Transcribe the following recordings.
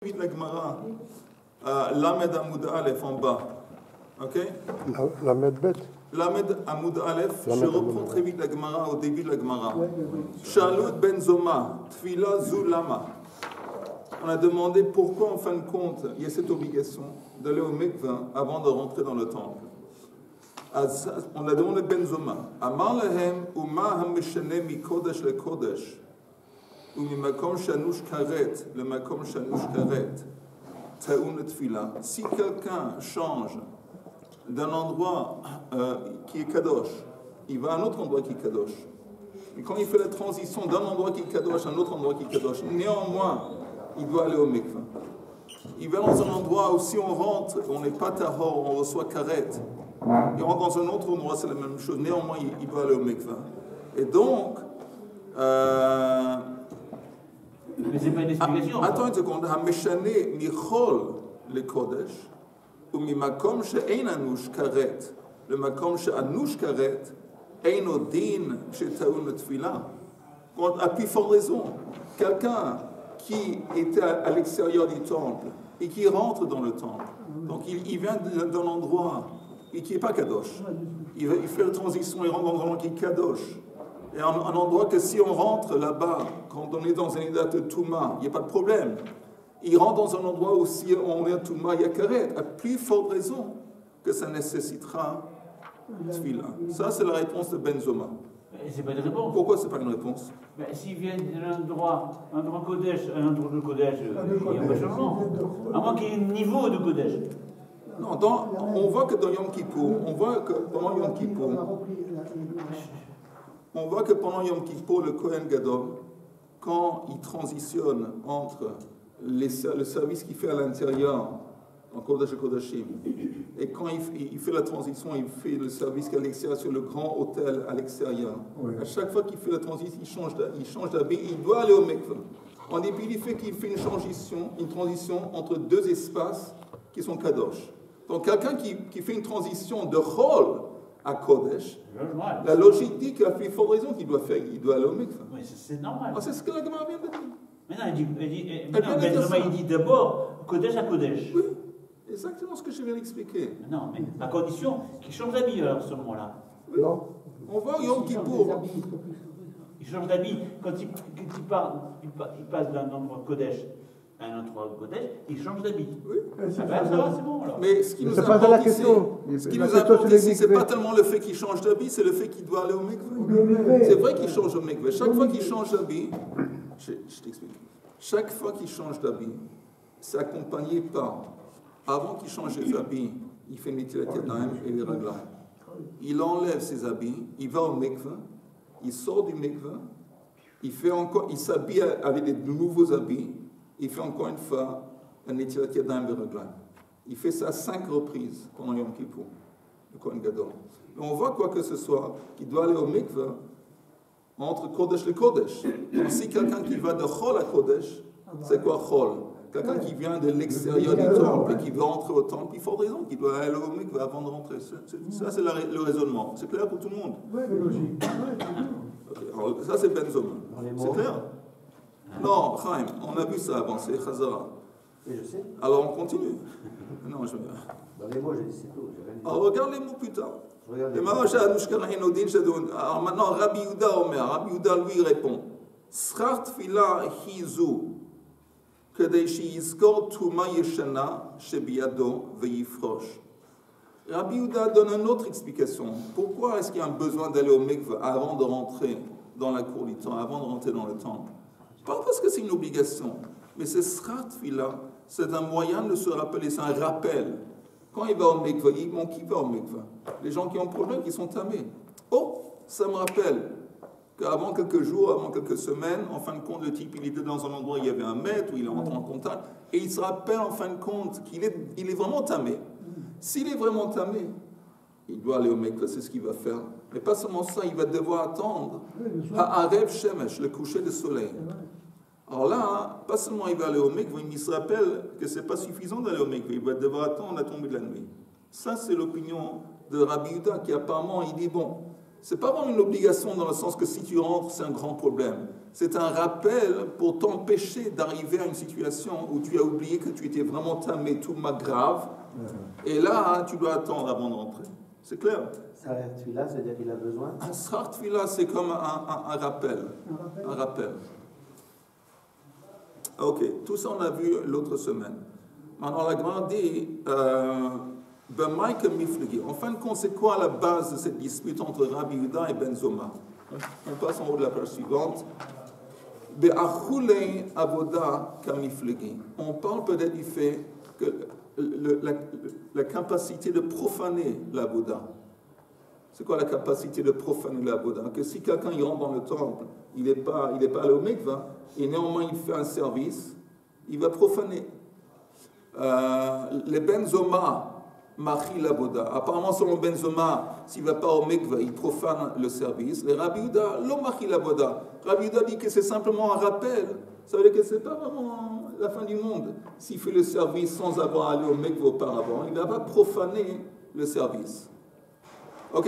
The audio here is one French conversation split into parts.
vite la Gemara. Lamed Amoud Aleph en bas. Ok? Lamed Bet. Lamed Amoud Aleph, je reprends très vite la Gemara au début de la Gemara. Shalut Ben Zoma, Tfila Zulama. On a demandé pourquoi, en fin de compte, il y a cette obligation d'aller au mikveh avant de rentrer dans le temple. On a demandé Ben Zoma. Amar lahem uma hamishane mi kodesh le kodesh. Ou mi makom shanush karet, le makom shanush karet. Ta'un tfila. Si quelqu'un change d'un endroit qui est kadosh, il va à un autre endroit qui est kadosh. Et quand il fait la transition d'un endroit qui est kadosh à un autre endroit qui est kadosh, néanmoins, il doit aller au mikveh. Il va dans un endroit où si on rentre, on n'est pas tahor, on reçoit karet. Il rentre dans un autre endroit, c'est la même chose. Néanmoins, il doit aller au mikveh. Et donc, mais c'est pas une explication. Attends une seconde. Hameshane michol le kodesh ou mimakom she'ein anush karet. Le makom she'anush karet ein odin she'taun tefila. À plus forte raison, quelqu'un qui était à l'extérieur du temple et qui rentre dans le temple, donc il vient d'un endroit et qui n'est pas kadosh. Il fait la transition, il rentre dans un endroit qui est kadosh. Et un endroit que si on rentre là-bas, quand on est dans un état de Touma, il n'y a pas de problème. Il rentre dans un endroit où si on est à Touma, il y a karet. À plus forte raison que ça nécessitera tefila. Ça, c'est la réponse de Ben Zoma. C'est pas une réponse. Pourquoi c'est pas une réponse? S'il vient d'un endroit Kodesh à un endroit de Kodesh, il y a un changement. À moins qu'il y ait un niveau de Kodesh. Non, on voit que dans Yom Kippour, on voit que pendant Yom Kippour, le Kohen Gadol, quand il transitionne entre le service qu'il fait à l'intérieur, en Kodesh et Kodashim, et quand il fait la transition, il fait le service à l'extérieur sur le grand hôtel à l'extérieur. Oui. À chaque fois qu'il fait la transition, il change d'habit, il doit aller au mikveh. En dépit du fait qu'il fait une transition entre deux espaces qui sont kadosh. Donc quelqu'un qui fait une transition de Chol à Kodesh, la logique dit qu'il a plus forte raison qu'il doit faire, il doit aller au mikveh. Oui, c'est normal. C'est ce que la Gemara vient de dire. Mais non, il dit d'abord Kodesh à Kodesh. Oui, exactement ce que je viens d'expliquer. Non, mais à condition qu'il change d'habit à ce moment-là. Oui. Non. On voit Yom Kippour. Il change d'habit. Quand il passe d'un endroit Kodesh à un endroit Kodesh, il change d'habit. Oui. Ça va, c'est bon alors. Mais ce qui nous importe ici, c'est pas tellement le fait qu'il change d'habit, c'est le fait qu'il doit aller au mikveh. C'est vrai qu'il change au mikveh. Chaque fois qu'il change d'habit, je t'explique. Chaque fois qu'il change d'habit, c'est accompagné par, avant qu'il change ses habits, il fait Netilat Yadayim et les raglaim. Il enlève ses habits, il va au mikveh, il sort du mikveh, il s'habille avec de nouveaux habits, il fait encore une fois un Netilat Yadayim et les raglaim. Il fait ça 5 reprises pendant Yom Kippour, le Kohen Gadol. Et on voit quoi que ce soit, qu'il doit aller au mikveh entre Kodesh et Kodesh. Donc si quelqu'un qui va de Chol à Kodesh, c'est quoi Chol? Quelqu'un qui vient de l'extérieur du temple et qui veut rentrer au temple, il faut raison qu'il doit aller au mikveh avant de rentrer. Ça, c'est le raisonnement. C'est clair pour tout le monde? Oui, c'est logique. Okay. Alors, ça, c'est Ben Zoma. C'est clair? Non, Chaim, on a vu ça avant, c'est Chazara. Oui, je sais. Alors, on continue. Non, je... Dans les mots, j'ai dit c'est tout. Alors, regarde les mots plus tard. Alors maintenant, Rabbi Yehuda lui répond, Schar tefila hizu, kedei sheyizkor tuma yeshana shebiyado veyifrosh. Rabbi Yehuda donne une autre explication. Pourquoi est-ce qu'il y a un besoin d'aller au mikveh avant de rentrer dans la cour du temple, avant de rentrer dans le temple? Pas parce que c'est une obligation, mais c'est Schar tefila, c'est un moyen de se rappeler, c'est un rappel. Quand il va au mikveh, qui va au mikveh? Les gens qui ont problème, qui sont tamés. Oh, ça me rappelle qu'avant quelques jours, avant quelques semaines, en fin de compte, le type, il était dans un endroit où il y avait un maître, où il est rentré en contact, et il se rappelle en fin de compte qu'il est vraiment tamé. S'il est vraiment tamé, il doit aller au mikveh, c'est ce qu'il va faire. Mais pas seulement ça, il va devoir attendre Ha'arev Shemesh, le coucher du soleil. Alors là, pas seulement il va aller au mikveh, il se rappelle que ce n'est pas suffisant d'aller au mikveh, il va devoir attendre la tombée de la nuit. Ça, c'est l'opinion de Rabbi Yehuda qui apparemment, il dit, bon, c'est pas vraiment une obligation dans le sens que si tu rentres, c'est un grand problème. C'est un rappel pour t'empêcher d'arriver à une situation où tu as oublié que tu étais vraiment tamé tout grave. Et là, tu dois attendre avant de rentrer. C'est clair? Ça, celui-là, c'est-à-dire qu'il a besoin. Un Srar Tfila, c'est comme un rappel. Un rappel. Ok, tout ça on a vu l'autre semaine. Maintenant, la Gemara dit, en fin de compte, c'est quoi la base de cette dispute entre Rabbi Yehuda et Ben Zoma? On passe en haut de la page suivante. On parle peut-être du fait que la capacité de profaner la Bouddha. C'est quoi la capacité de profaner la Bouddha? Que si quelqu'un il rentre dans le temple, il n'est pas allé au mikvah, et néanmoins il fait un service, il va profaner. Les benzoma machi la Bouddha. Apparemment, selon benzoma, s'il ne va pas au mikvah, il profane le service. Les Rabbi Yehuda, lo machi la Bouddha. Rabbi Yehuda dit que c'est simplement un rappel. Ça veut dire que ce n'est pas vraiment la fin du monde. S'il fait le service sans avoir allé au mikvah auparavant, il ne va pas profaner le service. Ok?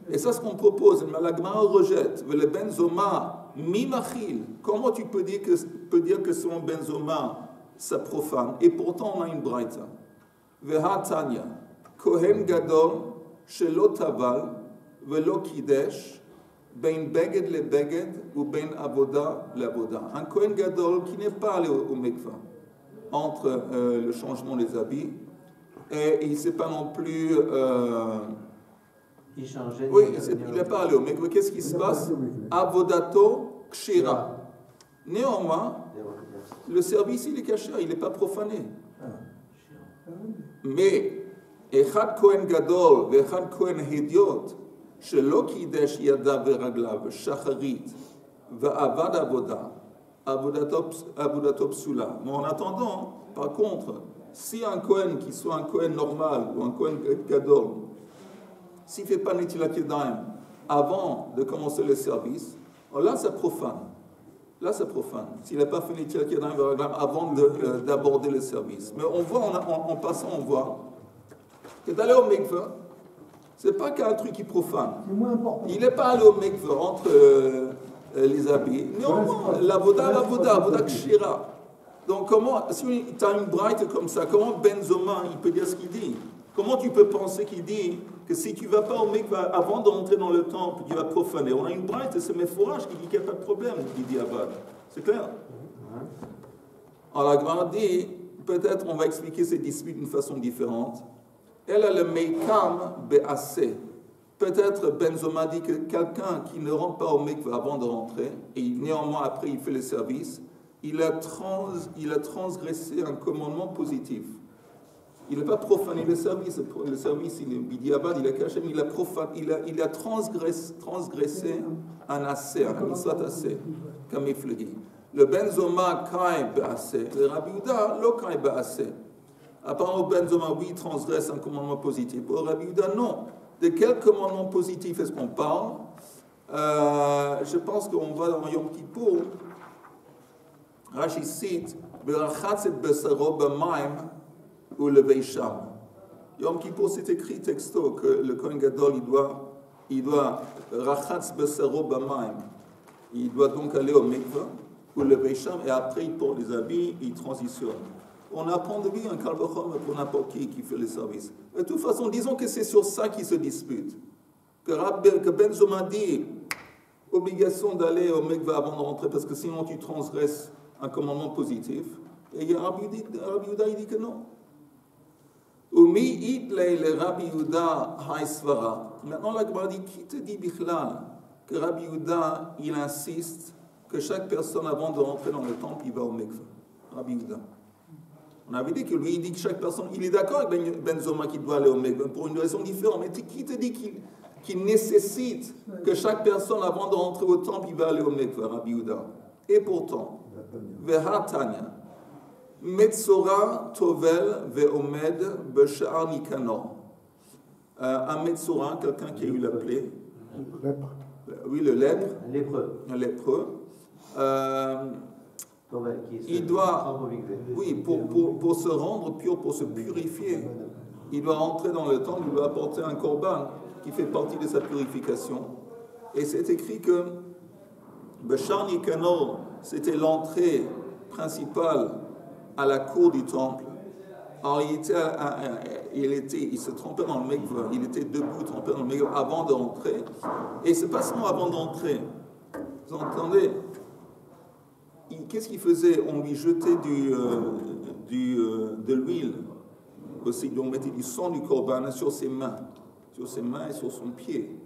Et ça, c'est ce qu'on propose. Mais la Gemara rejette. Le benzoma mi machil. Comment tu peux dire que selon benzoma, ça profane? Et pourtant, on a une braïta. Veha Tanya. Kohen gadol shelo taval velo kidesh ben beged le beged ou ben avoda le avoda. Un Kohen gadol qui n'est pas allé au mikvah entre le changement des habits et il ne sait pas non plus... il changeait. Oui, il n'est pas allé au mikvah. Qu'est-ce qui se passe? Avodato kshira. Néanmoins, le service, il est caché, il n'est pas profané. Mais, Echad Kohen Gadol, Echad Kohen Hediot, Shelo Kidesh Yada Veraglav, Shacharit, Va'avad Avoda, Avodato Psula. Mais en attendant, par contre, si un Kohen, qui soit un Kohen normal ou un Kohen Gadol, s'il ne fait pas Netilat Yadayim avant de commencer le service, là, ça profane. Là, c'est profane. S'il n'a pas fait Netilat Yadayim avant d'aborder le service. Mais on voit, en passant, on voit que d'aller au mikvah, ce n'est pas qu'un truc qui profane. C'est moins important. Il n'est pas allé au mikvah entre les habits. Néanmoins, l'avoda kshira. Donc, comment, si tu as une braïte comme ça, comment Benzoma, il peut dire ce qu'il dit? Comment tu peux penser qu'il dit que si tu ne vas pas au mikvah avant d'entrer dans le temple, tu vas profaner? On a une braïte, c'est Mefourage qui dit qu'il n'y a pas de problème, il dit Avad. C'est clair? Alors la Gemara dit, peut-être on va expliquer ces disputes d'une façon différente. Elle a le meikam be'aseh. Peut-être Benzoma dit que quelqu'un qui ne rentre pas au mikvah avant de rentrer, et néanmoins après il fait le service, il a transgressé un commandement positif. Il n'a pas profané le service. Le service, il est bidiavad, il a caché, mais il a transgressé un assez, un misvat assez, comme il le dit. Le benzoma kai be'aseh, le Rabbi Yehuda, lo kai be'aseh. Apparemment, benzoma, oui, transgresse un commandement positif. Pour Rabbi Yehuda, non. De quel commandement positif est-ce qu'on parle? Je pense qu'on va dans Yom Kippour. Rashi cite, berachatz et besaro b'maim, ou le Veisham. Yom Kippour, c'est écrit texto que le Kohen Gadol, il doit rachatz besaro b'maim. Il doit donc aller au mikvah ou le Veisham et après il porte les habits, il transitionne. On apprend de lui un kalvachom pour n'importe qui fait le service. De toute façon, disons que c'est sur ça qu'ils se disputent. Que Benzoma dit obligation d'aller au mikvah avant de rentrer parce que sinon tu transgresses un commandement positif. Et Rabbi Yehuda, il dit que non. Umi itlei le Rabbi Yehuda haïsvara. Maintenant, la Gemara dit, qui te dit Bichlal que Rabbi Yehuda, il insiste que chaque personne, avant de rentrer dans le temple, il va au mikvah. Rabbi Yehuda. On avait dit que lui, il dit que chaque personne, il est d'accord avec Benzoma qui doit aller au mikvah pour une raison différente. Mais qui te dit qu'il nécessite que chaque personne, avant de rentrer au temple, il va aller au mikvah, Rabbi Yehuda? Et pourtant, Veha Tanya. Metzora tovel ve'omed b'sha'ar Nikanor. Un Metzora, quelqu'un qui a eu la plaie. Lèpre. Oui, le lèpre. Lépreux. Un lépreux. Il doit, oui, pour se rendre pur, pour se purifier, il doit rentrer dans le temple, il doit apporter un korban qui fait partie de sa purification. Et c'est écrit que Bechar Nicanor, c'était l'entrée principale à la cour du temple. Alors il se trompait dans le mikveh, il était debout, trempé dans le mikveh avant d'entrer. Et c'est pas seulement avant d'entrer. Vous entendez? Qu'est-ce qu'il faisait? On lui jetait de l'huile. Aussi, on mettait du sang du corban sur ses mains et sur son pied.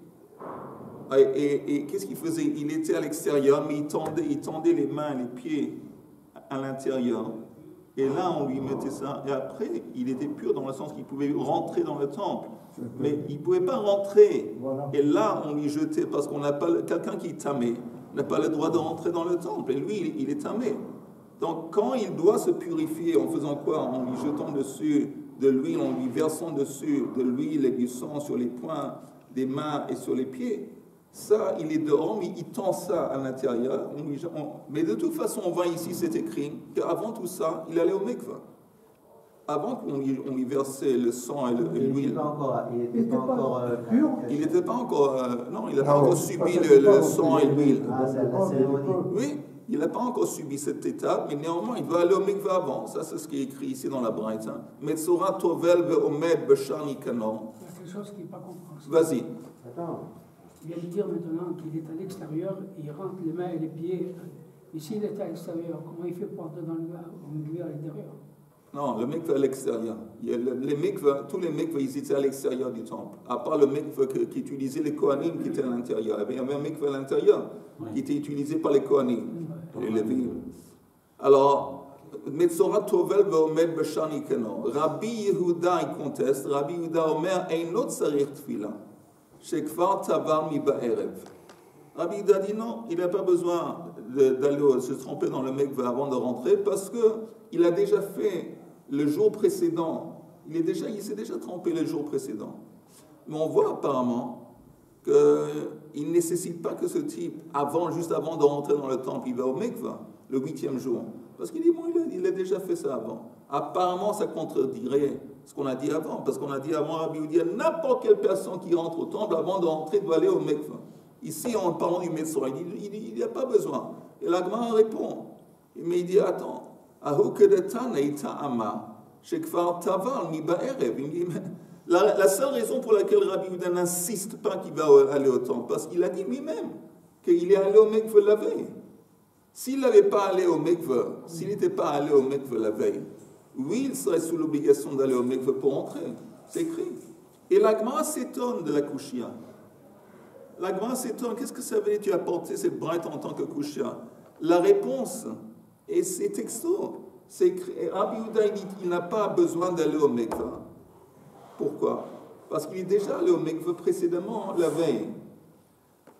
Et qu'est-ce qu'il faisait? Il était à l'extérieur, mais il tendait les mains et les pieds à l'intérieur. Et là, on lui mettait ça. Et après, il était pur dans le sens qu'il pouvait rentrer dans le temple. Mais il ne pouvait pas rentrer. Voilà. Et là, on lui jetait, parce qu'on n'a pas... Quelqu'un qui est tamé n'a pas le droit de rentrer dans le temple. Et lui, il est tamé. Donc, quand il doit se purifier, en faisant quoi? En lui jetant dessus de l'huile, en lui versant dessus de l'huile et du sang sur les poings des mains et sur les pieds. Ça, il est dehors, mais il tend ça à l'intérieur. Mais de toute façon, on voit ici, c'est écrit qu'avant tout ça, il allait au mikveh. Avant qu'on lui versait le sang et l'huile. Il n'était pas encore pur. Il n'était pas encore... non, il n'a pas encore subi le sang et l'huile. Ah, c'est la cérémonie. Oui, il n'a pas encore subi cette étape, mais néanmoins, il doit aller au mikveh avant. Ça, c'est ce qui est écrit ici dans la Braïta. Metzora tovel ve'omed b'shar nikanor. Il y a quelque chose qui n'est pas compréhensible. Vas-y. Attends. Il vient de dire maintenant qu'il est à l'extérieur, il rentre les mains et les pieds. Et s'il est à l'extérieur, comment il fait pour entrer dans le mikveh à l'intérieur? Non, le mikveh à l'extérieur. Tous les mikveh, ils étaient à l'extérieur du temple. À part le mikveh qu'utilisaient les Kohanim qui étaient à l'intérieur. Il y avait un mikveh à l'intérieur qui était utilisé par les Kohanim, les Lévites. Alors, Metzora tovel ve'omed b'shar nikanor. Rabbi Yehuda, il conteste. Rabbi Yehuda omer, einot tzarich tfila. Shekvar tavar mi ba'erev. Rabbi Yehuda dit non, il n'a pas besoin d'aller se tremper dans le mikveh avant de rentrer parce qu'il a déjà fait le jour précédent. Il s'est déjà trempé le jour précédent. Mais on voit apparemment qu'il ne nécessite pas que ce type, juste avant de rentrer dans le temple, il va au mikveh le 8e jour. Parce qu'il dit, bon, il a déjà fait ça avant. Apparemment, ça contredirait ce qu'on a dit avant. Parce qu'on a dit avant, Rabbi Yehuda, n'importe quelle personne qui rentre au temple, avant de rentrer, doit aller au mikveh. Ici, en parlant du Metzora, il n'y a pas besoin. Et la Gemara répond. Mais il dit, attends, la seule raison pour laquelle Rabbi Yehuda n'insiste pas qu'il va aller au temple, parce qu'il a dit lui-même qu'il est allé au mikveh la veille. S'il n'avait pas allé au mikveh, s'il n'était pas allé au mikveh la veille, oui, il serait sous l'obligation d'aller au mikveh pour entrer. C'est écrit. Et la Gemara s'étonne de la Kushia. La Gemara s'étonne. Qu'est-ce que ça veut dire? Tu as porté cette braïta en tant que Kushia. La réponse, et c'est texto, c'est écrit. Rabbi Yehuda, il dit qu'il n'a pas besoin d'aller au mikveh. Pourquoi? Parce qu'il est déjà allé au mikveh précédemment, la veille.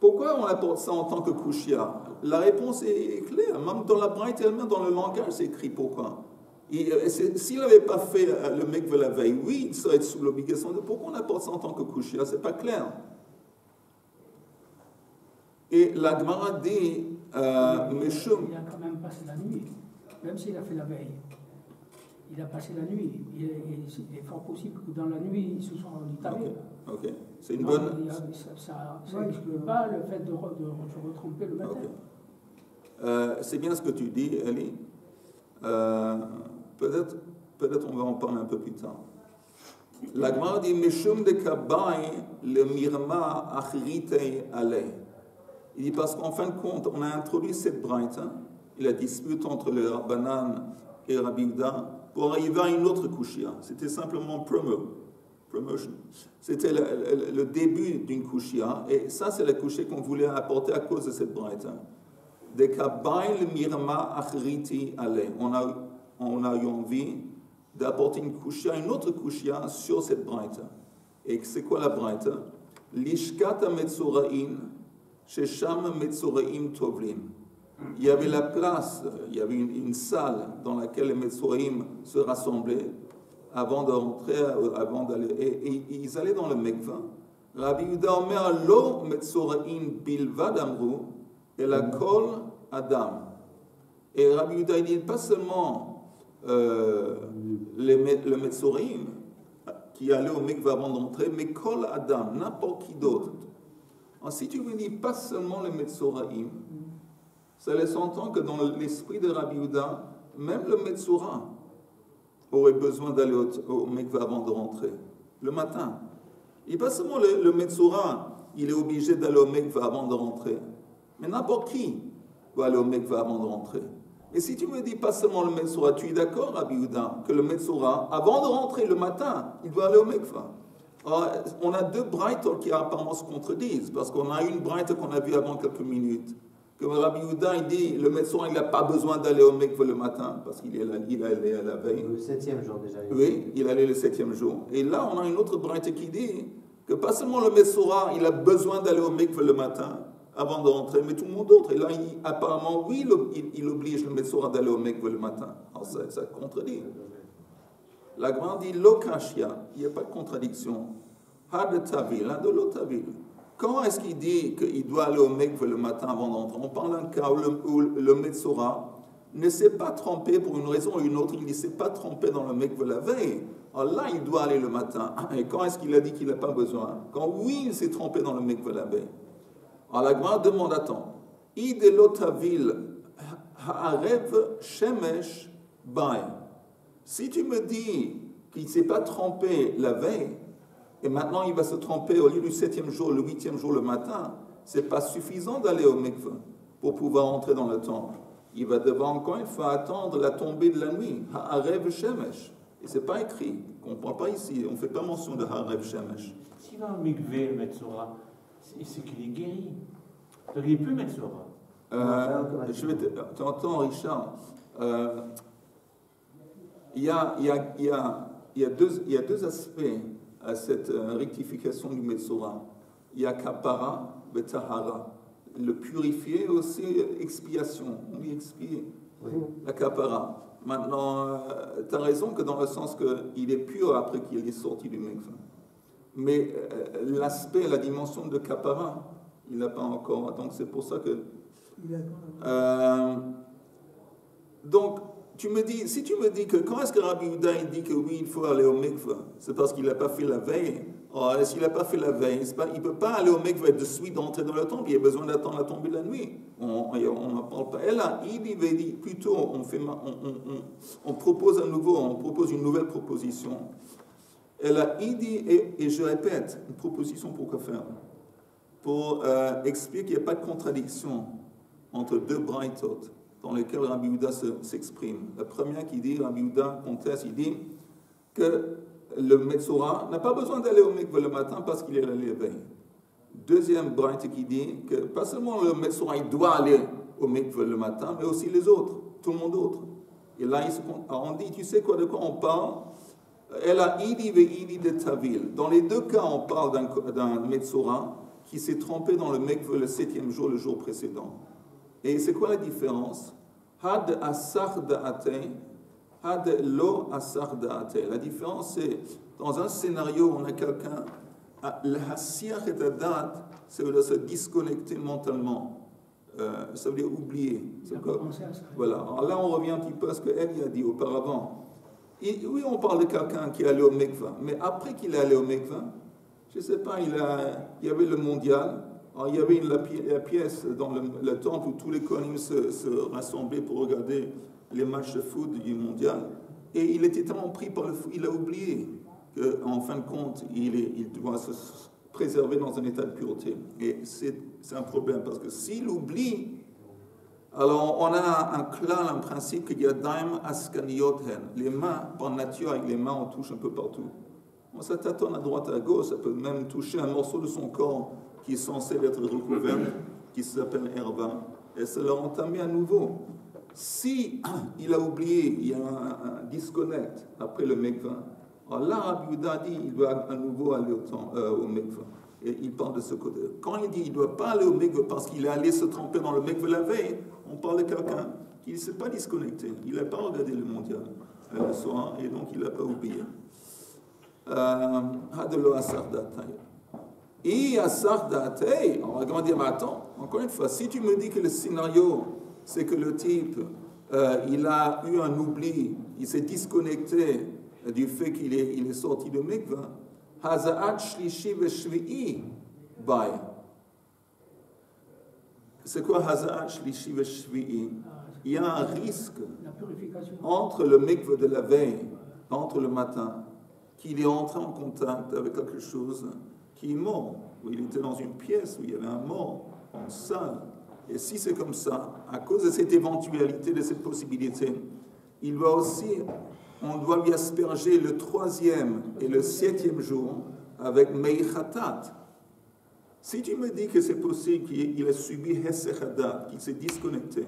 Pourquoi on apporte ça en tant que Kushia? La réponse est claire. Même dans la braïta elle-même, dans le langage, c'est écrit pourquoi. S'il n'avait pas fait le mikveh la veille, oui, il serait sous l'obligation de... Pourquoi on apporte ça en tant que Kushia? C'est pas clair. Et la Gemara dit... Meshum. Il a quand même passé la nuit, même s'il a fait la veille. Il a passé la nuit. Il est fort possible que dans la nuit, il se soit entamé. Ok. C'est une bonne... Ça n'exclut pas le fait de se retromper le matin. Okay. C'est bien ce que tu dis, Eli. Peut-être on va en parler un peu plus tard. La Gemara dit Meshum de Kabai le mirma achirite alei. Il dit parce qu'en fin de compte, on a introduit cette braïta, la dispute entre le Rabbanan et Rabbi Yehuda, pour arriver à une autre kushia. C'était simplement promotion. C'était le début d'une kushia, et ça c'est la kushia qu'on voulait apporter à cause de cette braïta. De kabai le mirma achriti ale. On a eu envie d'apporter une autre kushia sur cette braïta. Et c'est quoi la braïta? Lishkata metzorain. Shesham Metzoraim Tovlim. Il y avait la place, il y avait une salle dans laquelle les Metzoraim se rassemblaient avant de rentrer, avant d'aller. Et ils allaient dans le mikveh. Rabbi Yehuda Omer Lo Metzoraim Bilvad Amru et la Kol Adam. Et Rabbi Yehuda dit pas seulement le Metzoraim qui allait au mikveh avant d'entrer, mais Kol Adam, n'importe qui d'autre. Alors, si tu me dis pas seulement le Metzoraim, ça laisse entendre que dans l'esprit de Rabbi Yehuda, même le Metzora aurait besoin d'aller au mikvah avant de rentrer, le matin. Et pas seulement le Metzora, il est obligé d'aller au mikvah avant de rentrer, mais n'importe qui doit aller au mikvah avant de rentrer. Et si tu me dis pas seulement le Metzora, tu es d'accord, Rabbi Yehuda, que le Metzora, avant de rentrer le matin, il doit aller au mikvah. Alors, on a deux braïtes qui apparemment se contredisent, parce qu'on a une braïte qu'on a vue avant quelques minutes, que Rabbi Yehuda, il dit, le Metzora, il n'a pas besoin d'aller au mikvah le matin, parce qu'il allait à la veille. Le 7e jour déjà. Oui, il allait le 7e jour. Et là, on a une autre braïte qui dit que pas seulement le Metzora, il a besoin d'aller au mikvah le matin, avant de rentrer, mais tout le monde d'autre. Et là, apparemment, oui, il oblige le Metzora d'aller au mikvah le matin. Alors, ça contredit. La Gemara dit Lokashia, il n'y a pas de contradiction. Had Tavil, de l'Otavil. Quand est-ce qu'il dit qu'il doit aller au mikvah le matin avant d'entrer? On parle d'un cas où le Metzora ne s'est pas trompé pour une raison ou une autre, il ne s'est pas trompé dans le mikvah la veille. Alors là, il doit aller le matin. Et quand est-ce qu'il a dit qu'il n'a pas besoin? Quand oui, il s'est trompé dans le mikvah la veille. Alors la Gemara demande, attends, Ide l'Otavil ha'arev shemesh bai. Si tu me dis qu'il ne s'est pas trompé la veille, et maintenant il va se tromper au lieu du 7e jour, le 8e jour le matin, ce n'est pas suffisant d'aller au mikvah pour pouvoir entrer dans le temple. Il va devoir encore une fois attendre la tombée de la nuit. Ha'arev shemesh. Et ce n'est pas écrit. On ne comprend pas ici. On ne fait pas mention de Ha'arev shemesh. S'il va au mikvé, le Metzora, c'est qu'il est guéri. Donc il n'est plus Metzora. Tu entends, Richard, il y a deux aspects à cette rectification du Metzora. Il y a Kapara et Tahara. Le purifier aussi, expiation. On dit expier. Oui. La Kapara. Maintenant, tu as raison que dans le sens qu'il est pur après qu'il est sorti du mikvah. Mais l'aspect, la dimension de Kapara, il n'a pas encore. Donc c'est pour ça que. Donc, si tu me dis que quand est-ce que Rabbi Yehuda il dit que oui, il faut aller au mikvah, c'est parce qu'il n'a pas fait la veille. Alors, s'il n'a pas fait la veille, il ne peut pas aller au mikvah de suite d'entrer dans le temple, il a besoin d'attendre la tombée de la nuit. On n'en parle pas. Et là, il dit plutôt, on propose une nouvelle proposition. Et là, il dit, et je répète, une proposition pour quoi faire? Pour expliquer qu'il n'y a pas de contradiction entre deux braïtot dans lesquels Rabbi Yehuda s'exprime. La première qui dit, Rabbi Yehuda conteste, il dit que le Metzora n'a pas besoin d'aller au mikvah le matin parce qu'il est allé la veille. Deuxième braïta qui dit que pas seulement le Metzora il doit aller au mikvah le matin, mais aussi les autres, tout le monde d'autre. Et là, on dit, tu sais de quoi on parle? Elle a idi ve idi de Tavil. Dans les deux cas, on parle d'un Metzora qui s'est trompé dans le mikvah le 7e jour, le jour précédent. Et c'est quoi la différence? Had asar da'atei, had lo asar da'atei. La différence, c'est dans un scénario, on a quelqu'un, le hasiach et da'at, ça veut dire se disconnecter mentalement. Ça veut dire oublier. Voilà. Alors là, on revient un petit peu à ce qu'Eli a dit auparavant. Et oui, on parle de quelqu'un qui est allé au mikvah, mais après qu'il est allé au mikvah, je ne sais pas, il y avait le mondial. Alors, il y avait la pièce dans le temple où tous les kohanim se rassemblaient pour regarder les matchs de foot du mondial. Et il était tellement pris par le foot, il a oublié qu'en fin de compte, il doit se préserver dans un état de pureté. Et c'est un problème, parce que s'il oublie, alors on a un principe qu'il y a daim askaniyothen. Les mains, par nature, avec les mains, on touche un peu partout. Ça tâtonne à droite et à gauche, ça peut même toucher un morceau de son corps qui est censé être recouvert, qui s'appelle herba, et ça le entamé à nouveau. Si il a oublié, il y a un disconnect après le mikvah, alors là, Rabbi Yehuda dit qu'il doit à nouveau aller au mikvah. Et il parle de ce côté. Quand il dit qu'il ne doit pas aller au mikvah parce qu'il est allé se tremper dans le mikvah la veille, on parle de quelqu'un qui ne s'est pas disconnecté. Il n'a pas regardé le mondial le soir, et donc il n'a pas oublié. Hadelo asar da'atei. Et asar da'atei, on va dire, mais attends, encore une fois, si tu me dis que le scénario, c'est que le type, il a eu un oubli, il s'est disconnecté du fait qu'il est sorti de mikvah, haza'at shlishi veshvi'i bai. C'est quoi Hazah Shlishi Veshvi'i? Il y a un risque La purification. entre le mikveh de la veille, entre le matin, qu'il est entré en contact avec quelque chose qui est mort, où il était dans une pièce où il y avait un mort, en salle. Et si c'est comme ça, à cause de cette éventualité, de cette possibilité, il doit aussi, on doit lui asperger le 3e et le 7e jour avec Meichatat. Si tu me dis que c'est possible qu'il ait subi Hessechadat, qu'il s'est disconnecté,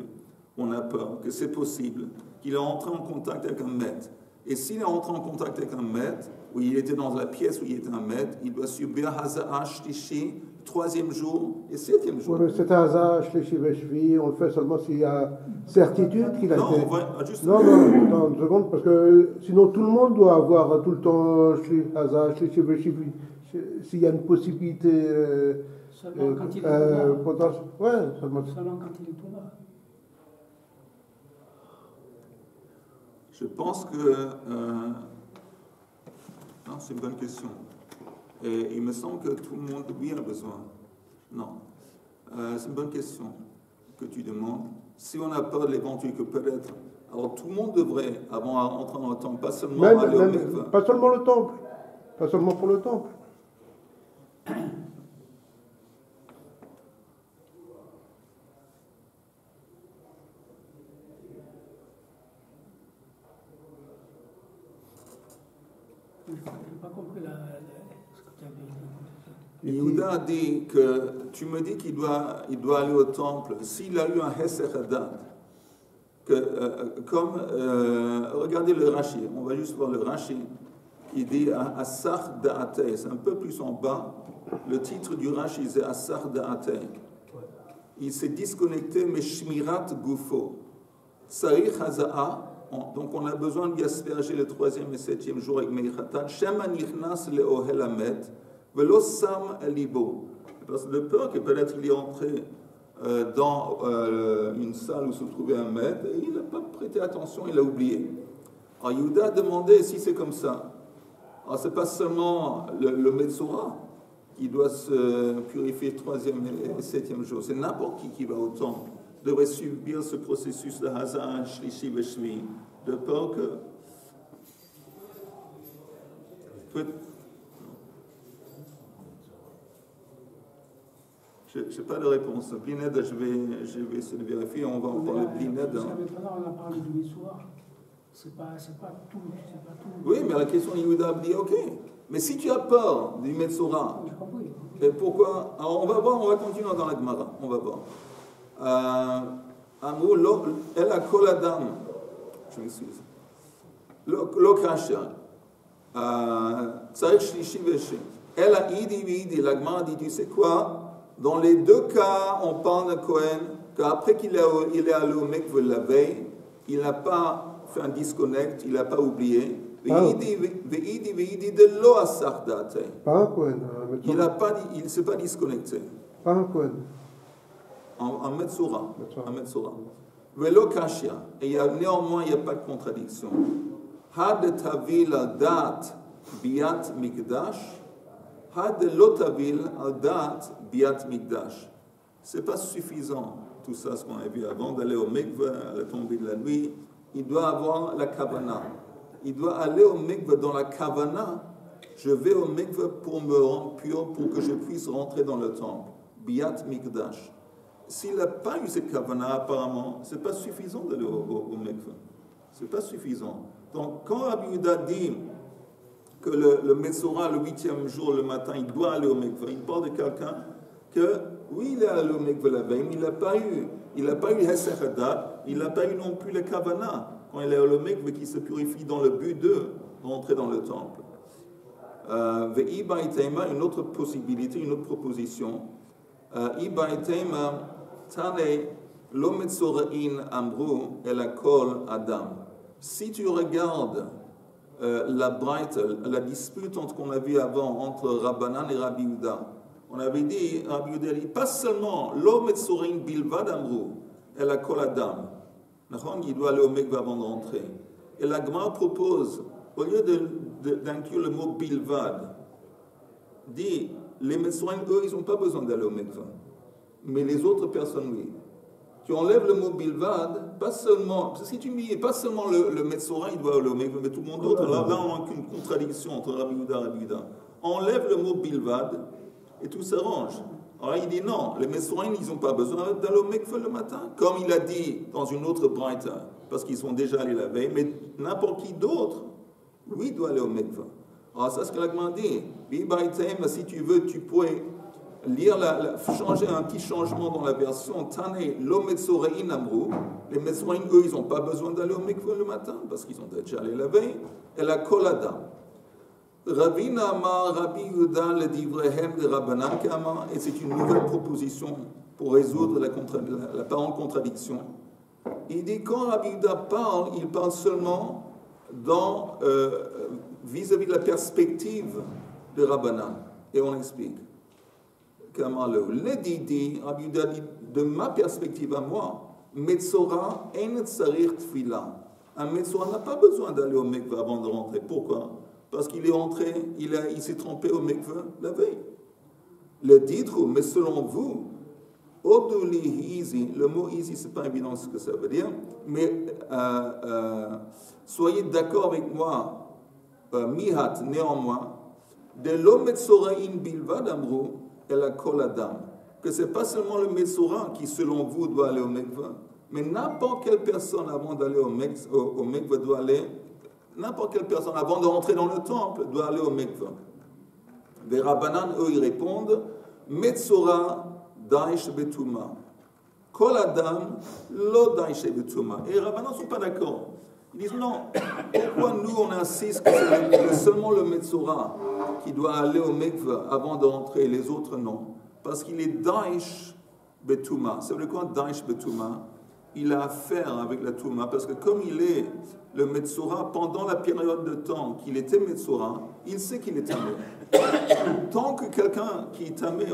on a peur que c'est possible, qu'il est entré en contact avec un maître. Et s'il est entré en contact avec un maître, où il était dans la pièce où il était un maître, il doit subir Hazah Shlishi, 3e jour et 7e jour. Oui, mais c'est un Hazah Shlishi Veshvi, on le fait seulement s'il y a certitude qu'il a Non, été. on va juste... Non, attends une seconde, parce que sinon tout le monde doit avoir tout le temps Hazah Shlishi Veshvi. S'il y a une possibilité. Seulement quand il est tout bas. Ouais, seulement. Seulement quand il est tout bas. Je pense que... non, c'est une bonne question. Et il me semble que tout le monde, oui, a besoin. Non. C'est une bonne question que tu demandes. Si on a peur de l'éventuel que peut-être... Alors tout le monde devrait, avant d'entrer dans le temple, pas seulement aller au mikveh. Pas seulement le temple. Pas seulement pour le temple. Je n'ai pas compris ce que tu avais dit. Yehuda a dit que tu me dis qu'il doit aller au temple s'il a eu un Hessechadat. Regardez le Rashi, on va juste voir le Rashi qui dit Asar Da'atei, c'est un peu plus en bas. Le titre du Rashi c'est Asar Da'atei. Il s'est disconnecté, mais Shmirat Gufo. Sarich Haza'a. Donc on a besoin de lui asperger le 3e et 7e jour avec Meichatat. Shema nichnas le'ohel hamet, velo sam libo. Parce que de peur que peut-être il est entré dans une salle où se trouvait un maître et il n'a pas prêté attention, il a oublié. Alors Yehuda a demandé si c'est comme ça. Alors c'est pas seulement le Metzora qui doit se purifier le 3e et 7e jour, c'est n'importe qui va au temple devrait subir ce processus de Hazah Shlishi Veshvi, de peur que... Je n'ai pas de réponse. Blined, je vais essayer de vérifier, on va en parler de Blined. Jusqu'à maintenant, on a parlé du Missoir. C'est pas tout. Oui, mais la question Yehuda dit ok. Mais si tu as peur du Metzora, J'ai compris. et pourquoi? Alors on va voir, on va continuer dans la Gemara, on va voir. אמרו, אלא כל אדם, לא קשה, צריך שלישי ושם, אלא אידי ואידי, la Gemara dit, tu sais quoi? Dans les deux cas, on parle de Cohen, qu'après qu'il est allé au mikveh la veille, il n'a pas fait un disconnect, il n'a pas oublié, ואידי ואידי דלא הסח דעתי. Pas un Cohen. Il ne s'est pas disconnecté. Pas un Cohen. En Metzora. Velo Kashia. Et néanmoins, il n'y a pas de contradiction. Had tavil al dat biat mikdash. Had lotavil al dat biat mikdash. C'est pas suffisant, tout ça, ce qu'on a vu avant, d'aller au mikveh à la tombée de la nuit. Il doit avoir la kavana. Il doit aller au mikveh dans la kavana. Je vais au mikveh pour me rendre pur, pour que je puisse rentrer dans le temple. Biat mikdash. S'il n'a pas eu cette kavana, apparemment, ce n'est pas suffisant d'aller au mikveh. Ce n'est pas suffisant. Donc, quand Rabbi Yehuda dit que le Metzora, le 8e jour, le matin, il doit aller au mikveh, il parle de quelqu'un que, oui, il est allé au mikveh la veille, mais il n'a pas eu Hessechadat, il n'a pas eu non plus le kavana, quand il est allé au mikveh, qui se purifie dans le but de rentrer dans le temple. Une autre possibilité, une autre proposition, si tu regardes la braïta, la dispute qu'on a vue avant entre Rabbanan et Rabbi Yehuda, on avait dit, Rabbi Yehuda dit, pas seulement l'homme metzorin bilvad amru, et la kol adam, il doit aller au mikveh avant de rentrer. Et la Gemara propose, au lieu d'inclure le mot bilvad, dit, les metzorin, eux, ils n'ont pas besoin d'aller au mikveh. mais les autres personnes, oui. Tu enlèves le mot bilvad, pas seulement, parce que si tu dis pas seulement le Metzora, il doit aller au mikveh, mais tout le monde d'autre, là on a qu'une contradiction entre Rabbi Yehuda et Rabbi Yehuda. Enlève le mot bilvad et tout s'arrange. Alors il dit non, les Metzora, ils n'ont pas besoin d'aller au mikveh le matin, comme il a dit dans une autre braïta, parce qu'ils sont déjà allés la veille, mais n'importe qui d'autre, lui, doit aller au mikveh. Alors ça, c'est ce que l'Agma dit. Si tu veux, tu pourrais lire, changer un petit changement dans la version Tane lo Metzorein amru. Les Metzorein, eux, ils n'ont pas besoin d'aller au mikveh le matin parce qu'ils ont déjà allé la veille. Et la kolada. Ravina amar Rabbi Yehuda le divrehem de Rabbanan Kama. Et c'est une nouvelle proposition pour résoudre l'apparente contradiction. Il dit quand Rabbi Yehuda parle, il parle seulement vis-à-vis de la perspective de Rabbanan. Et on explique. Le Didi, Rabbi Yehuda dit, de ma perspective à moi, Metzora en tsarir tfila. Un Metzora n'a pas besoin d'aller au mikveh avant de rentrer. Pourquoi? Parce qu'il est rentré, il s'est trompé au mikveh la veille. Le Didrou, mais selon vous, Oduli Hizi, le mot Hizi, c'est pas évident ce que ça veut dire, mais soyez d'accord avec moi, Mihat, néanmoins, de l'homme Metzorain Bilvad Amru, et la Koladam, que ce n'est pas seulement le Metzora qui, selon vous, doit aller au mikveh, mais n'importe quelle personne avant d'aller au mikveh doit aller, n'importe quelle personne avant de rentrer dans le temple doit aller au mikveh. Les Rabbanan, eux, ils répondent, Metzora Daesh Betuma, Koladam Lo Daesh Betuma. Et les Rabbanan ne sont pas d'accord. Ils disent non, pourquoi nous on insiste que c'est seulement le Metzora qui doit aller au mikveh avant de rentrer, les autres non? Parce qu'il est Daesh Betuma. Ça veut dire quoi Daesh Betuma? Il a affaire avec la Touma, parce que comme il est le Metzora, pendant la période de temps qu'il était Metzora, il sait qu'il est tamé. En tant que quelqu'un qui est tamé,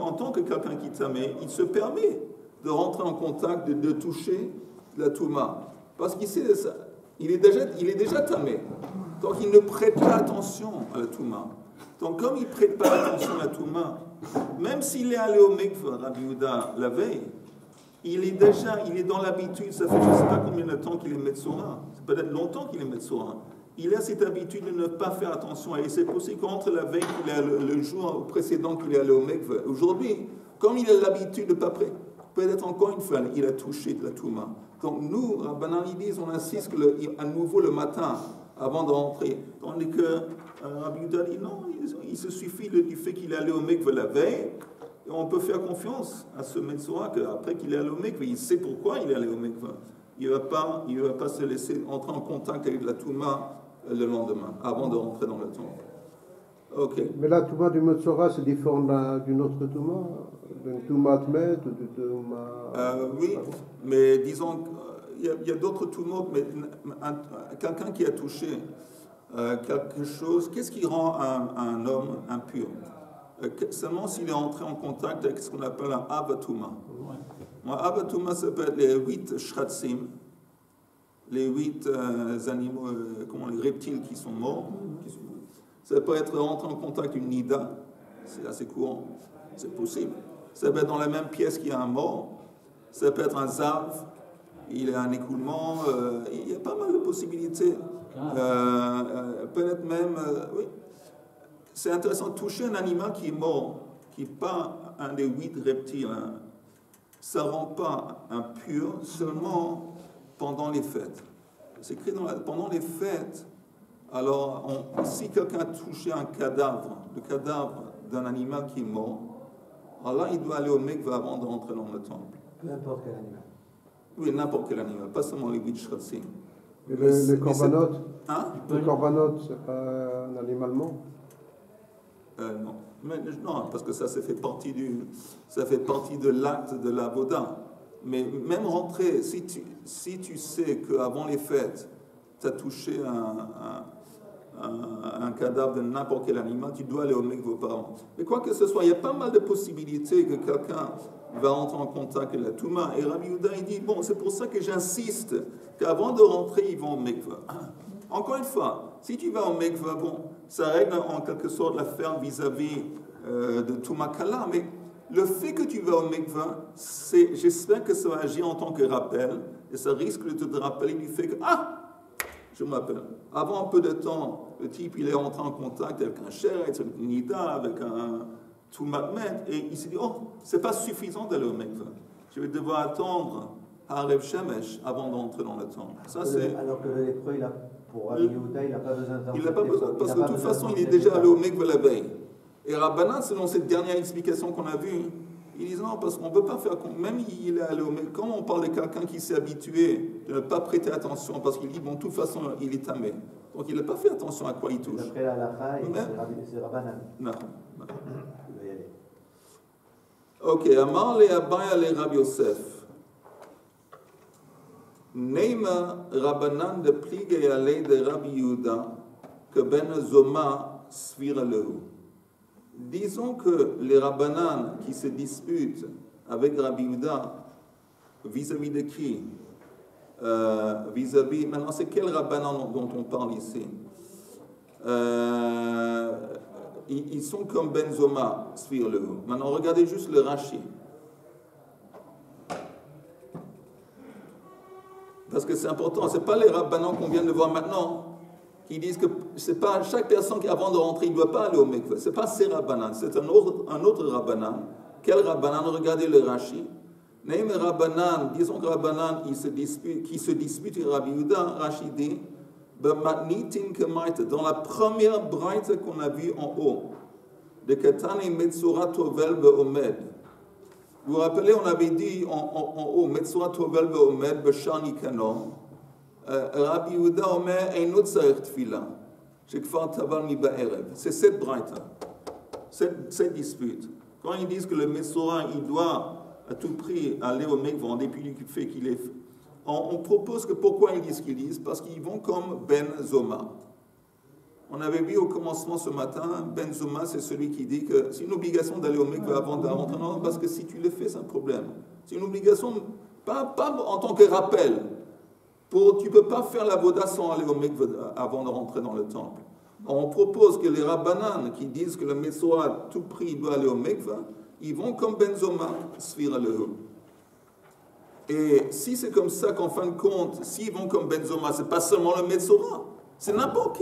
il se permet de rentrer en contact, de toucher la Touma. Parce qu'il sait ça. Il est déjà tamé. Donc il ne prête pas attention à la Touma. Donc comme il ne prête pas attention à la Touma, même s'il est allé au mikveh, Rabbi Yehuda, la veille, il est dans l'habitude, ça fait je ne sais pas combien de temps qu'il est Metzora, c'est peut-être longtemps qu'il est Metzora. Il a cette habitude de ne pas faire attention. Et c'est possible qu'entre la veille, le jour précédent qu'il est allé au mikveh, aujourd'hui, comme il a l'habitude de ne pas prêter, peut-être encore une fois, il a touché de la Touma. Donc nous, Rabbanan, ils disent, on insiste à nouveau le matin, avant de rentrer. Tandis que Rabbi Yehuda dit, non, il se suffit du fait qu'il est allé au mikveh la veille, et on peut faire confiance à ce Metzora qu'après qu'il est allé au mikveh, il sait pourquoi il est allé au mikveh. Il ne va pas se laisser entrer en contact avec la Touma le lendemain, avant de rentrer dans le temple. Ok. Mais la Touma du Metzora, c'est différent d'une autre Touma? D'une Touma Tmet ou d'une Touma... oui, mais disons, il y a d'autres Toumotes, mais quelqu'un qui a touché quelque chose, qu'est-ce qui rend un homme impur? Seulement s'il est entré en contact avec ce qu'on appelle un Avatouma. Avatouma, ça peut être les 8 shratsim, les 8 animaux, les reptiles qui sont morts. Ça peut être rentrer en contact avec une nida, c'est assez courant, c'est possible. Ça peut être dans la même pièce qu'il y a un mort. Ça peut être un zav, il y a un écoulement. Il y a pas mal de possibilités. Peut-être même, oui. C'est intéressant, toucher un animal qui est mort, qui n'est pas un des 8 reptiles, hein, ça ne rend pas impur seulement pendant les fêtes. C'est écrit pendant les fêtes. Alors, si quelqu'un a touché un cadavre, le cadavre d'un animal qui est mort, alors là, il doit aller au mikveh avant de rentrer dans le temple. Peu importe quel animal. Oui, n'importe quel animal, pas seulement les 8 shratsim. Et les corbanotes? Hein? Les corbanotes, c'est pas un animal mort? Non. Non, parce que ça fait partie de l'acte de la Voda. Mais même rentrer, si tu sais qu'avant les fêtes, tu as touché un cadavre de n'importe quel animal, tu dois aller au mikveh auparavant. Mais quoi que ce soit, il y a pas mal de possibilités que quelqu'un va rentrer en contact avec la Touma. Et Rabbi Yehuda, il dit, bon, c'est pour ça que j'insiste qu'avant de rentrer, ils vont au mikveh. Encore une fois, si tu vas au mikveh, bon, ça règle en quelque sorte l'affaire vis-à-vis de Touma Kala, mais le fait que tu vas au mikvah, j'espère que ça va agir en tant que rappel, et ça risque de te rappeler du fait que, je me rappelle, avant un peu de temps, le type, il est entré en contact avec un sheretz, avec une nida, avec un toumatmet, et il s'est dit, c'est pas suffisant d'aller au mikvah. Je vais devoir attendre Harev Shemesh avant d'entrer dans le temple. Ça, alors que le lépreux, pour Rabbi Yehuda, il n'a pas besoin d'entrer. Il n'a pas besoin, parce que de toute façon, il est déjà allé au mikvah la veille. Et Rabbanan, selon cette dernière explication qu'on a vue, ils disent non, parce qu'on ne peut pas faire compte. Même il est allé au mikvah. Quand on parle de quelqu'un qui s'est habitué de ne pas prêter attention, parce qu'il dit, bon, de toute façon, il est tamé. Donc il n'a pas fait attention à quoi il touche. Après la lacha, c'est Rabbanan. Non. Il doit y aller. Ok, Amar le Abaya le Rabbi Yosef. Neima Rabbanan de pligue ale de Rabbi Yehuda que ben Zoma svira lehu. Disons que les Rabbanan qui se disputent avec Rabbi Yehuda vis-à-vis de qui? Maintenant, c'est quel Rabbanan dont on parle ici? Ils sont comme Ben Zoma svira lehu. Maintenant, regardez juste le Rashi. Parce que c'est important, ce n'est pas les rabbanans qu'on vient de voir maintenant qui disent que c'est pas chaque personne qui avant de rentrer, il ne doit pas aller au mikveh. Ce n'est pas ces rabbanans, c'est un autre rabbanan. Quel rabbanan? Regardez le Rashi. Neim rabbanan, disons que rabbanan qui se dispute avec Rabbi Yehuda, Rashi dit, dans la première braïta qu'on a vue en haut, de Katane Metzora Tovel Be'omed. Vous vous rappelez, on avait dit en haut, Metzora Tovel Be'omed B'Shar Nikano, Rabbi Yehuda Omer Einot Tzarech Tfila, Shekfar Taval Mi Ba'erev. C'est cette braïta, cette dispute. Quand ils disent que le Metzora, il doit à tout prix aller au mikveh en dépit du fait qu'il est... On propose que pourquoi ils disent ce qu'ils disent? Parce qu'ils vont comme Ben Zoma. On avait vu au commencement ce matin, Ben Zoma, c'est celui qui dit que c'est une obligation d'aller au mikveh avant de rentrer dans le temple, parce que si tu le fais, c'est un problème. C'est une obligation, pas en tant que rappel. Tu ne peux pas faire la voda sans aller au mikveh avant de rentrer dans le temple. On propose que les rabbanan qui disent que le Metzora à tout prix doit aller au mikveh, ils vont comme Ben Zoma, Sfira Lehu. Et si c'est comme ça qu'en fin de compte, s'ils vont comme Ben Zoma, c'est pas seulement le Metzora, c'est n'importe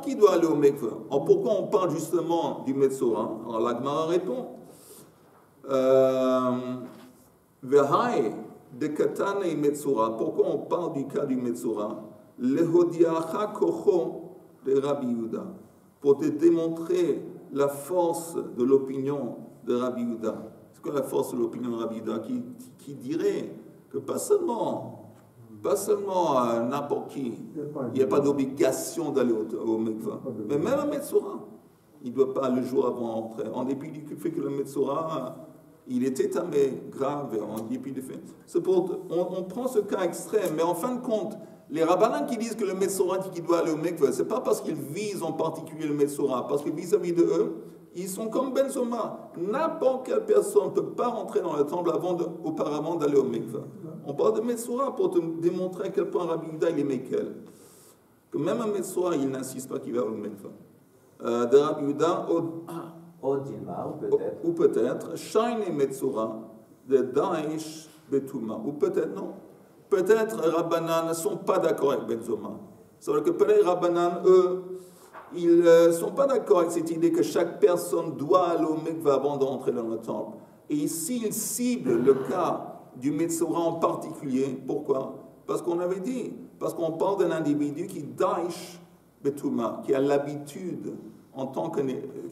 qui doit aller au mikveh. Alors pourquoi on parle justement du Metzora? Alors la Gemara répond Vehai de Katane et Metzora. Pourquoi on parle du cas du Metzora? Lehodiacha kocho de Rabbi Yehuda, pour te démontrer la force de l'opinion de Rabbi Yehuda. C'est quoi la force de l'opinion de Rabbi Yehuda qui dirait que pas seulement n'importe qui, il n'y a pas d'obligation d'aller au mikveh, mais même un Metzora, il ne doit pas le jour avant d'entrer, en dépit du fait que le Metzora, il était tamé grave, en dépit du fait. On prend ce cas extrême, mais en fin de compte, les rabbanans qui disent que le Metzora qui doit aller au mikveh, ce n'est pas parce qu'ils visent en particulier le Metzora, parce que vis-à-vis de eux, ils sont comme Ben Zoma. N'importe quelle personne ne peut pas rentrer dans le temple auparavant d'aller au mikveh. On parle de Metzora pour te démontrer à quel point Rabbi Yehuda il est Mekel. Que même un Metzora, il n'insiste pas qu'il va au mikveh. De Rabbi Yehuda, ou peut-être, Shaine Metzora, de Daesh Betuma, ou peut-être non. Peut-être Rabbanan ne sont pas d'accord avec Ben Zoma. C'est-à-dire que peut-être Rabbanan, eux, ils ne sont pas d'accord avec cette idée que chaque personne doit aller au mikveh avant d'entrer dans le temple. Et ici, ils ciblent le cas du Metzora en particulier. Pourquoi? Parce qu'on avait dit, parce qu'on parle d'un individu qui daïch betuma, qui a l'habitude, en tant que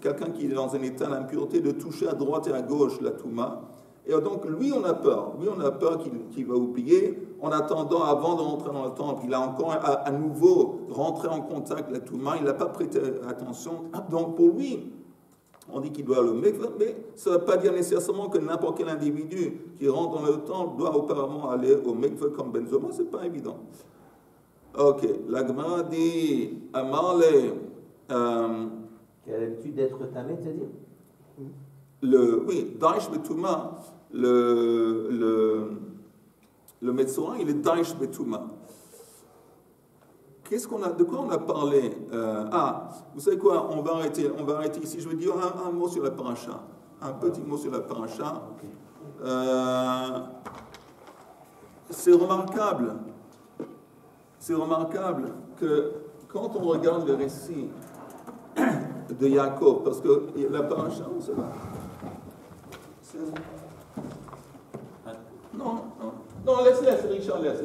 quelqu'un qui est dans un état d'impureté, de toucher à droite et à gauche la touma. Et donc, lui, on a peur. Lui, on a peur qu'il va oublier. En attendant, avant de rentrer dans le temple, il a encore à nouveau rentré en contact avec la touma. Il n'a pas prêté attention. Donc, pour lui, on dit qu'il doit aller au mikveh, mais ça ne veut pas dire nécessairement que n'importe quel individu qui rentre dans le temple doit auparavant aller au mikveh comme Ben Zoma. Ce n'est pas évident. Ok. La Gemara dit Amarle. Qui a l'habitude d'être tamé, c'est-à-dire? Oui, Daesh Betuma, le Metzora, il est Daesh Betuma. De quoi on a parlé? Vous savez quoi, on va arrêter ici. Je vais dire un mot sur la paracha. un petit mot sur la paracha. C'est remarquable que quand on regarde le récit de Jacob, parce que la paracha, c'est là. Non, laisse, Richard, laisse.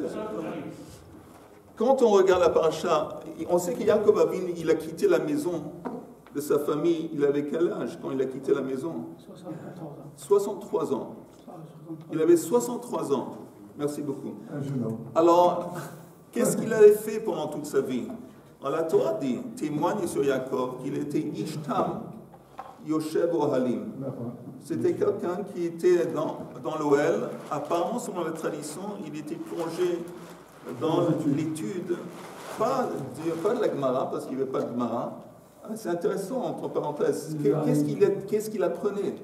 Quand on regarde la paracha, on sait que Jacob Avinu, il a quitté la maison de sa famille. Il avait quel âge quand il a quitté la maison? 63 ans. Il avait 63 ans. Merci beaucoup. Alors, qu'est-ce qu'il avait fait pendant toute sa vie? Alors, la Torah dit, témoigne sur Jacob qu'il était Ishtam Yoshev Ohalim. C'était quelqu'un qui était dans l'Ohel. Apparemment, selon la tradition, il était plongé dans l'étude, pas de la Gemara, parce qu'il n'y avait pas de Gemara. C'est intéressant, entre parenthèses. Qu'est-ce qu'il apprenait?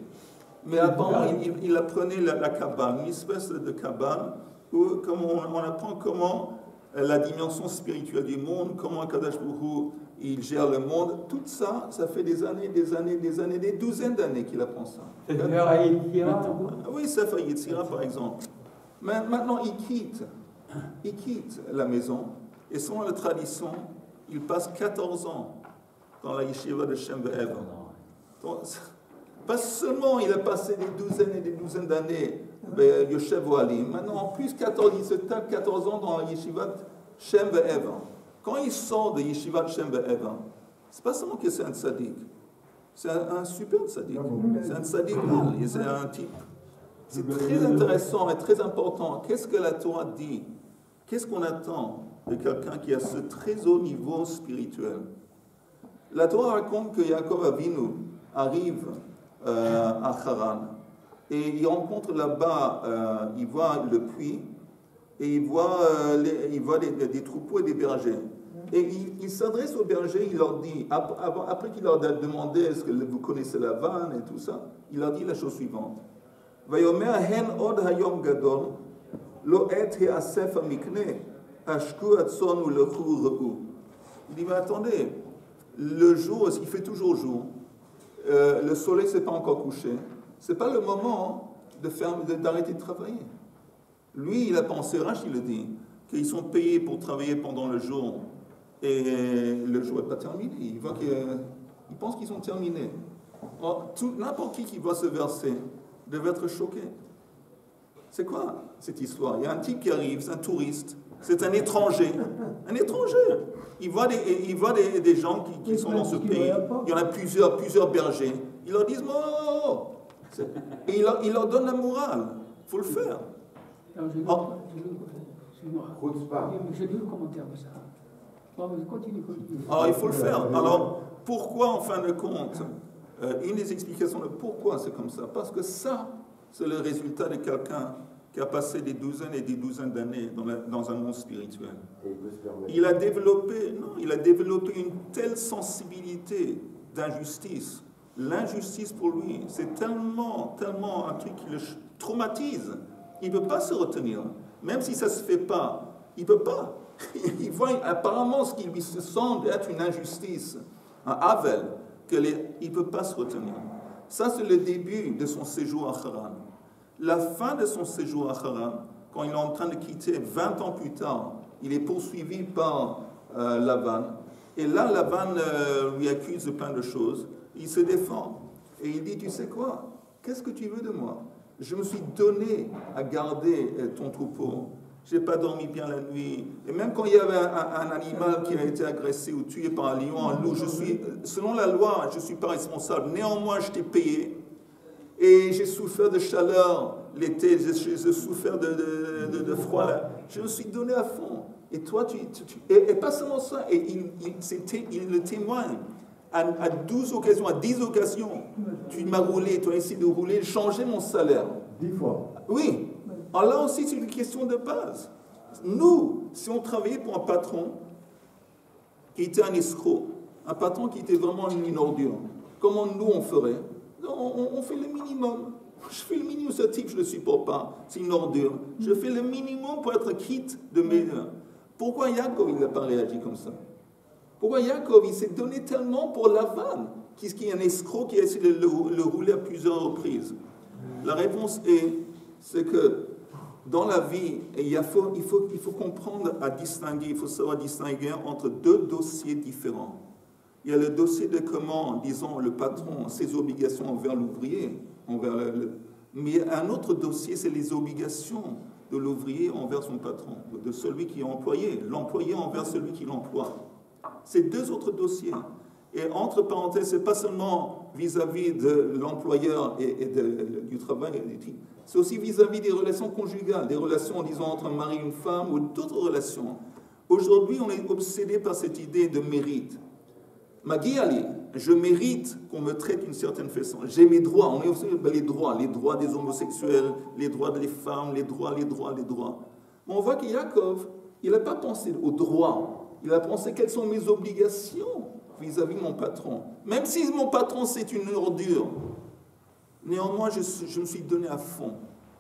Mais apparemment, il apprenait la Kabbale, une espèce de Kabbale, où on apprend comment la dimension spirituelle du monde, comment Kadosh Baruch Hu, il gère le monde. Tout ça, ça fait des douzaines d'années qu'il apprend ça. Oui, Sefer Yetzira, par exemple. Mais maintenant, il quitte la maison, et selon la tradition, il passe 14 ans dans la yeshiva de Shem Ve'ev. Pas seulement il a passé des douzaines d'années Yoshev Ohalim, maintenant en plus 14, il se tape 14 ans dans la yeshiva de Shem Ve'ev. Quand il sort de yeshiva de Shem Ve'ev, c'est pas seulement que c'est un tzaddik, c'est un super tzaddik, c'est un tzaddik, c'est un type. C'est très intéressant et très important. Qu'est-ce que la Torah dit? Qu'est-ce qu'on attend de quelqu'un qui a ce très haut niveau spirituel? La Torah raconte que Yaakov Avinu arrive à Haran et il rencontre là-bas, il voit le puits et il voit des troupeaux et des bergers. Et il s'adresse aux bergers, il leur dit, après qu'il leur a demandé est-ce que vous connaissez la vanne et tout ça, il leur dit la chose suivante. Vayomer hen od hayom gadol lo et heasef amikne ashku atson ou lechu re'u. Il dit mais attendez, le jour, il fait toujours jour, le soleil ne s'est pas encore couché, c'est pas le moment d'arrêter de travailler. Lui, il a pensé, Rach, il le dit, qu'ils sont payés pour travailler pendant le jour et le jour n'est pas terminé. Il pense qu'ils sont terminés. N'importe qui voit ce verset devait être choqué. C'est quoi cette histoire? Il y a un type qui arrive, c'est un touriste, c'est un étranger. Un étranger. Il voit des gens qui sont dans ce pays. Il y en a plusieurs bergers. Ils leur disent non. Et il leur donne la morale. Il faut le faire. J'ai lu le commentaire de ça. Continue. Alors, il faut le faire. Alors, pourquoi, en fin de compte, une des explications de pourquoi c'est comme ça, parce que ça, c'est le résultat de quelqu'un qui a passé des douzaines et des douzaines d'années dans un monde spirituel. Il a développé une telle sensibilité d'injustice. L'injustice pour lui, c'est tellement un truc qui le traumatise. Il ne peut pas se retenir. Même si ça ne se fait pas, il ne peut pas. Il voit apparemment ce qui lui semble être une injustice, un havel, il ne peut pas se retenir. Ça, c'est le début de son séjour à Haran. La fin de son séjour à Haran, quand il est en train de quitter 20 ans plus tard, il est poursuivi par Lavan. Et là, Lavan lui accuse de plein de choses. Il se défend. Et il dit, tu sais quoi? Qu'est-ce que tu veux de moi? Je me suis donné à garder ton troupeau. Je n'ai pas dormi bien la nuit. Et même quand il y avait un animal qui a été agressé ou tué par un lion, un loup, selon la loi, je ne suis pas responsable. Néanmoins, je t'ai payé. Et j'ai souffert de chaleur l'été, j'ai souffert de froid. Là. Je me suis donné à fond. Et toi, et pas seulement ça, et il le témoigne. À 12 occasions, à 10 occasions, tu m'as roulé, tu as essayé de rouler, changer mon salaire. 10 fois. Oui. Alors là aussi, c'est une question de base. Nous, si on travaillait pour un patron qui était un escroc, un patron qui était vraiment une ordure, comment nous on ferait? On fait le minimum. Je fais le minimum, ce type, je ne le supporte pas. C'est une ordure. Je fais le minimum pour être quitte de mes... Pourquoi Yaakov, il n'a pas réagi comme ça? Pourquoi Yaakov, il s'est donné tellement pour Lavan, qui est un escroc qui a essayé de le rouler à plusieurs reprises? La réponse c'est que dans la vie, il faut comprendre à distinguer, il faut savoir distinguer entre deux dossiers différents. Il y a le dossier de comment, disons, le patron, ses obligations envers l'ouvrier, mais il y a un autre dossier, c'est les obligations de l'ouvrier envers son patron, de celui qui est employé, l'employé envers celui qui l'emploie. C'est deux autres dossiers. Et entre parenthèses, ce n'est pas seulement vis-à-vis de l'employeur et du travail, c'est aussi vis-à-vis des relations conjugales, des relations, disons, entre un mari et une femme ou d'autres relations. Aujourd'hui, on est obsédé par cette idée de mérite. Magiali, je mérite qu'on me traite d'une certaine façon. J'ai mes droits, on est obsédé par les droits des homosexuels, les droits des femmes, les droits. Mais on voit que Yaakov, il n'a pas pensé aux droits, il a pensé quelles sont mes obligations vis-à-vis de mon patron. Même si mon patron, c'est une ordure, néanmoins, je me suis donné à fond.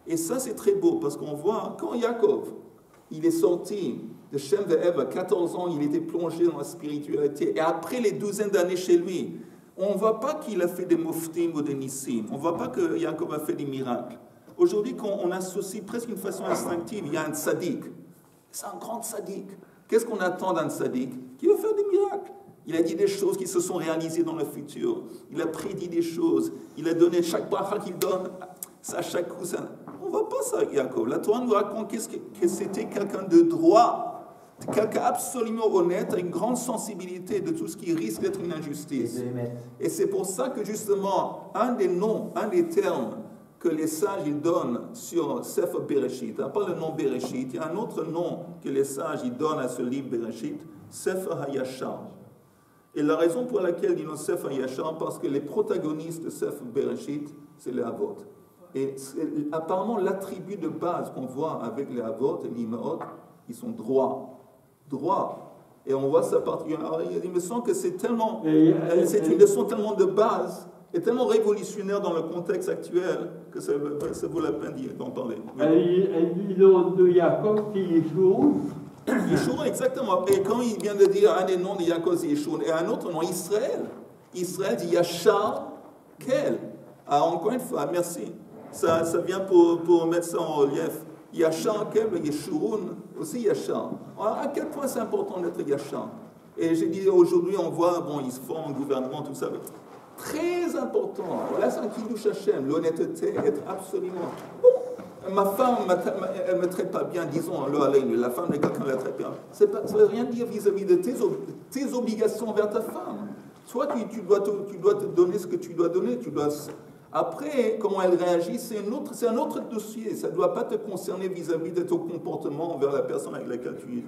Et ça, c'est très beau, parce qu'on voit, quand Yaakov, il est sorti de Shem et Ève à 14 ans, il était plongé dans la spiritualité. Et après les 12 d'années chez lui, on ne voit pas qu'il a fait des moftim ou des nissim. On ne voit pas que Yaakov a fait des miracles. Aujourd'hui, quand on associe presque d'une façon instinctive, il y a un tzaddik. C'est un grand tzaddik. Qu'est-ce qu'on attend d'un tzaddik? Qui va faire des miracles. Il a dit des choses qui se sont réalisées dans le futur. Il a prédit des choses. Il a donné chaque bracha qu'il donne, ça chaque coup. Ça... On ne voit pas ça, Yaakov. La Torah nous raconte que c'était quelqu'un de droit, quelqu'un absolument honnête, avec une grande sensibilité de tout ce qui risque d'être une injustice. Et c'est pour ça que justement, un des termes que les sages ils donnent sur Sefer Bereshit, pas le nom Bereshit, il y a un autre nom que les sages ils donnent à ce livre Bereshit, Sefer HaYashar. Et la raison pour laquelle ils disent Sefer HaYashar, parce que les protagonistes de Sefer Bereshit, c'est les Havot. Et apparemment, l'attribut de base qu'on voit avec les Havot et les Imaot, ils sont droits. Et on voit ça particulièrement. Il me semble que c'est tellement, c'est une leçon tellement de base et tellement révolutionnaire dans le contexte actuel que ça vaut la peine d'en parler. Le nom de Yaakov, c'est Yeshua. Yeshua, exactement. Et quand il vient de dire un des noms de Yaakov, c'est Yeshua, et un autre nom, Israël. Israël dit Yachar Kel. Ah, encore une fois, merci. Ça vient pour mettre ça en relief. Yachar Kel, Yeshurun, aussi Yachar. Alors, à quel point c'est important d'être Yachar? Et j'ai dit aujourd'hui, on voit, bon, ils se forment un gouvernement, tout ça. Très important. Voilà, c'est un kiddush Hashem, l'honnêteté, être absolument. Bon, ma femme, elle ne me traite pas bien, disons-le à la femme de quelqu'un la traite bien. Ça ne veut rien dire vis-à-vis de tes obligations envers ta femme. Toi, tu dois te donner ce que tu dois donner. Après, comment elle réagit, c'est un autre dossier. Ça ne doit pas te concerner vis-à-vis de ton comportement envers la personne avec laquelle tu es.